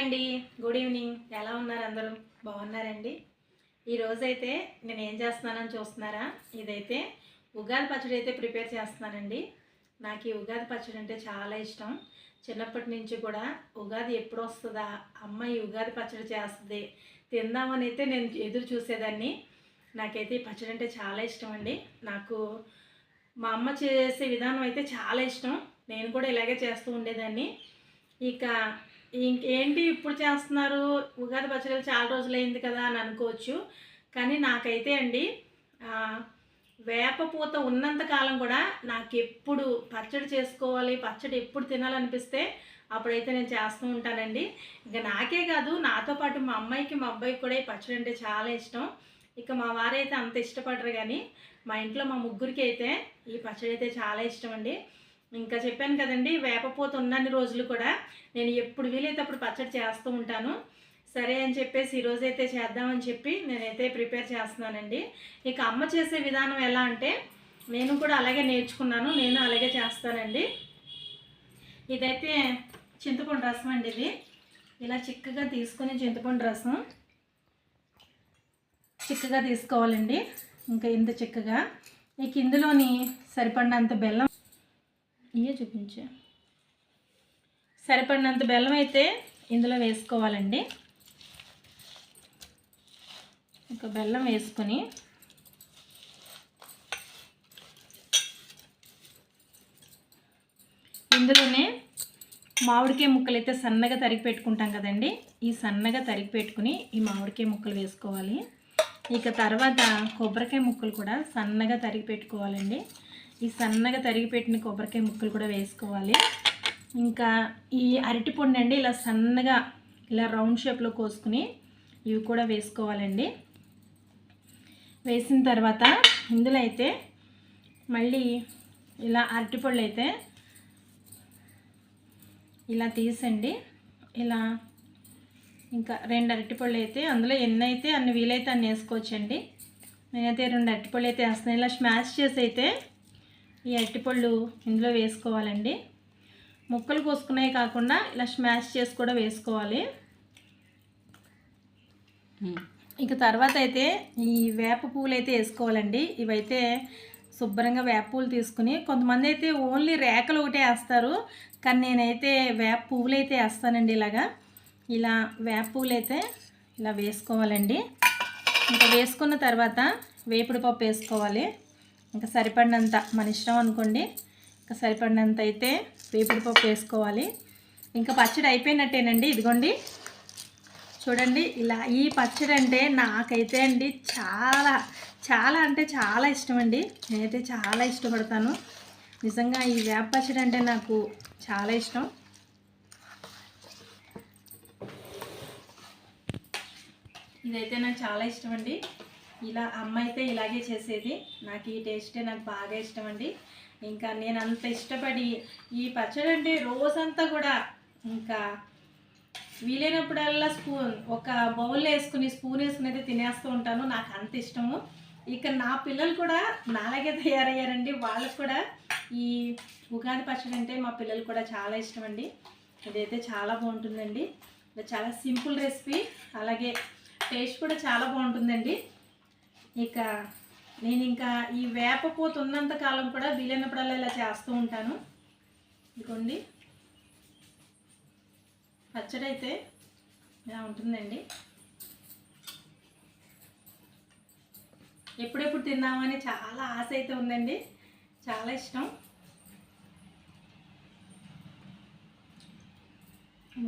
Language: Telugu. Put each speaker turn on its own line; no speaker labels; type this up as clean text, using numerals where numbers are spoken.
అండి, గుడ్ ఈవినింగ్. ఎలా ఉన్నారు అందరూ? బాగున్నారండి? ఈరోజైతే నేను ఏం చేస్తున్నానని చూస్తున్నారా? ఇదైతే ఉగాది పచ్చడి అయితే ప్రిపేర్ చేస్తున్నానండి. నాకు ఈ ఉగాది పచ్చడి అంటే చాలా ఇష్టం. చిన్నప్పటి నుంచి కూడా ఉగాది ఎప్పుడు వస్తుందా, అమ్మ ఈ ఉగాది పచ్చడి చేస్తుంది తిందామని అయితే నేను ఎదురు చూసేదాన్ని. నాకైతే ఈ పచ్చడి అంటే చాలా ఇష్టం అండి. నాకు మా అమ్మ చేసే విధానం అయితే చాలా ఇష్టం. నేను కూడా ఇలాగే చేస్తూ ఉండేదాన్ని. ఇక ఇంకేంటి ఇప్పుడు చేస్తున్నారు, ఉగాది పచ్చడి చాలా రోజులైంది కదా అని అనుకోవచ్చు. కానీ నాకైతే అండి వేప పూత ఉన్నంత కాలం కూడా నాకు ఎప్పుడు పచ్చడి చేసుకోవాలి, పచ్చడి ఎప్పుడు తినాలనిపిస్తే అప్పుడైతే నేను చేస్తూ ఉంటానండి. ఇక నాకే కాదు, నాతో పాటు మా అమ్మాయికి మా అబ్బాయికి కూడా ఈ పచ్చడి అంటే చాలా ఇష్టం. ఇక మా వారైతే అంత ఇష్టపడరు, కానీ మా ఇంట్లో మా ముగ్గురికి అయితే ఈ పచ్చడి అయితే చాలా ఇష్టం అండి. ఇంకా చెప్పాను కదండి, వేపపోత ఉన్నన్ని రోజులు కూడా నేను ఎప్పుడు వీలైతే అప్పుడు పచ్చడి చేస్తూ ఉంటాను. సరే అని చెప్పేసి ఈరోజైతే చేద్దామని చెప్పి నేనైతే ప్రిపేర్ చేస్తున్నానండి. ఇక అమ్మ చేసే విధానం ఎలా అంటే నేను కూడా అలాగే నేర్చుకున్నాను, నేను అలాగే చేస్తానండి. ఇదైతే చింతపండు రసం అండి. ఇది ఇలా చిక్కగా తీసుకొని చింతపండు రసం చిక్కగా తీసుకోవాలండి. ఇంకా ఇంత చిక్కగా ఇక ఇందులోని సరిపడినంత బెల్లం చూపించా సరిపడినంత బెల్లం అయితే ఇందులో వేసుకోవాలండి. ఒక బెల్లం వేసుకొని ఇందులోనే మామిడికాయ ముక్కలు అయితే సన్నగా తరిగి పెట్టుకుంటాం కదండి. ఈ సన్నగా తరిగి పెట్టుకుని ఈ మామిడికాయ ముక్కలు వేసుకోవాలి. ఇక తర్వాత కొబ్బరికాయ ముక్కలు కూడా సన్నగా తరిగి పెట్టుకోవాలండి. ఈ సన్నగా తరిగి పెట్టిన కొబ్బరికాయ ముక్కలు కూడా వేసుకోవాలి. ఇంకా ఈ అరటిపండు అండి ఇలా సన్నగా ఇలా రౌండ్ షేప్లో కోసుకుని ఇవి కూడా వేసుకోవాలండి. వేసిన తర్వాత ఇందులో అయితే మళ్ళీ ఇలా అరటిపళ్ళు అయితే ఇలా తీసండి. ఇలా ఇంకా 2 అరటిపళ్ళు అయితే అందులో ఎన్ని అయితే అన్ని వీలైతే అన్ని వేసుకోవచ్చండి. నేనైతే 2 అరటిపళ్ళు అయితే వేస్తాను. ఇలా స్మాష్ చేసి అయితే ఈ అరటిపళ్ళు ఇందులో వేసుకోవాలండి. ముక్కలు కోసుకునే కాకుండా ఇలా స్మాష్ చేసి కూడా వేసుకోవాలి. ఇక తర్వాత అయితే ఈ వేప పువ్వులు అయితే వేసుకోవాలండి. ఇవైతే శుభ్రంగా వేప పువ్వులు తీసుకుని, కొంతమంది అయితే ఓన్లీ రేకలు ఒకటే వేస్తారు, కానీ నేనైతే వేప పువ్వులు అయితే వేస్తానండి. ఇలా వేప పువ్వులు అయితే ఇలా వేసుకోవాలండి. ఇంకా వేసుకున్న తర్వాత వేపుడు పప్పు వేసుకోవాలి. ఇంకా సరిపడినంత మన ఇష్టం అనుకోండి. ఇంకా సరిపడినంత అయితే వేపుడు పప్పు వేసుకోవాలి. ఇంకా పచ్చడి అయిపోయినట్టేనండి. ఇదిగోండి చూడండి, ఇలా ఈ పచ్చడి అంటే నాకైతే అండి చాలా చాలా అంటే చాలా ఇష్టం అండి. నేనైతే చాలా ఇష్టపడతాను నిజంగా. ఈ వేప పచ్చడి అంటే నాకు చాలా ఇష్టం. ఇదైతే నాకు చాలా ఇష్టం అండి. ఇలా అమ్మ అయితే ఇలాగే చేసేది. నాకు ఈ టేస్టే నాకు బాగా ఇష్టం అండి. ఇంకా నేను అంత ఇష్టపడి ఈ పచ్చడి అంటే రోజంతా కూడా ఇంకా వీలైనప్పుడల్లా ఒక బౌల్లో వేసుకుని స్పూన్ వేసుకుని అయితే తినేస్తూ ఉంటాను. నాకు అంత ఇష్టము. ఇక నా పిల్లలు కూడా నాలాగే తయారయ్యారండి. వాళ్ళకు కూడా ఈ ఉగాది పచ్చడి అంటే మా పిల్లలు కూడా చాలా ఇష్టం అండి. ఇదైతే చాలా బాగుంటుందండి. ఇది చాలా సింపుల్ రెసిపీ, అలాగే టేస్ట్ కూడా చాలా బాగుంటుందండి. ఇక నేను ఇంకా ఈ వేప పూత ఉన్నంత కాలం కూడా వీలైనప్పుడల్లా ఇలా చేస్తూ ఉంటాను. ఇదిగోండి పచ్చడి అయితే ఇలా ఉంటుందండి. ఎప్పుడెప్పుడు తిందామని చాలా ఆశ అయితే ఉందండి. చాలా ఇష్టం.